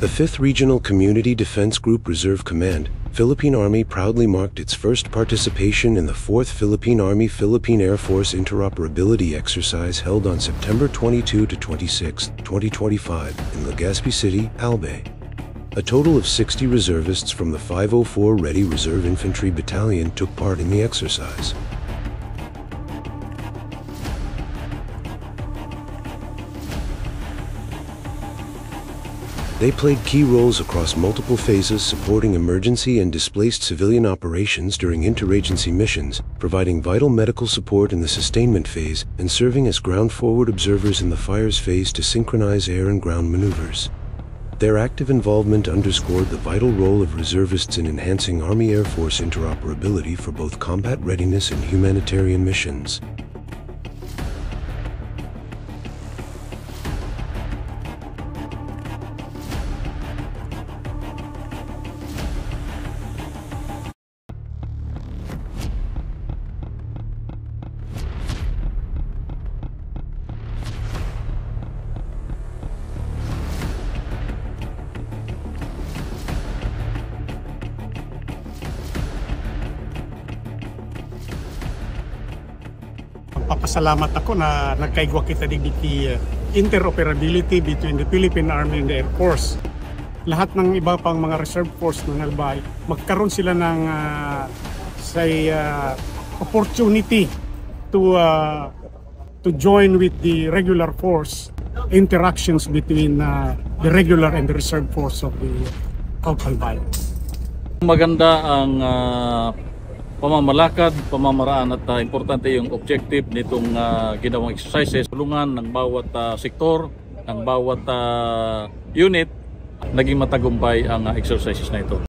The 5th Regional Community Defense Group Reserve Command, Philippine Army proudly marked its first participation in the 4th Philippine Army Philippine Air Force Interoperability Exercise held on September 22 to 26, 2025 in Legazpi City, Albay. A total of 60 reservists from the 504 Ready Reserve Infantry Battalion took part in the exercise. They played key roles across multiple phases, supporting emergency and displaced civilian operations during interagency missions, providing vital medical support in the sustainment phase, and serving as ground-forward observers in the fires phase to synchronize air and ground maneuvers. Their active involvement underscored the vital role of reservists in enhancing Army-Air Force interoperability for both combat readiness and humanitarian missions. Papasalamat ako na nagkaigwa kita digiti interoperability between the Philippine Army and the Air Force. Lahat ng iba pang mga reserve force ng Albay, magkaroon sila ng opportunity to join with the regular force interactions between the regular and the reserve force of the Albay. Maganda ang pamamalakad, pamamaraan at importante yung objective nitong ginawang exercises. Tulungan ng bawat sektor, ng bawat unit, naging matagumpay ang exercises na ito.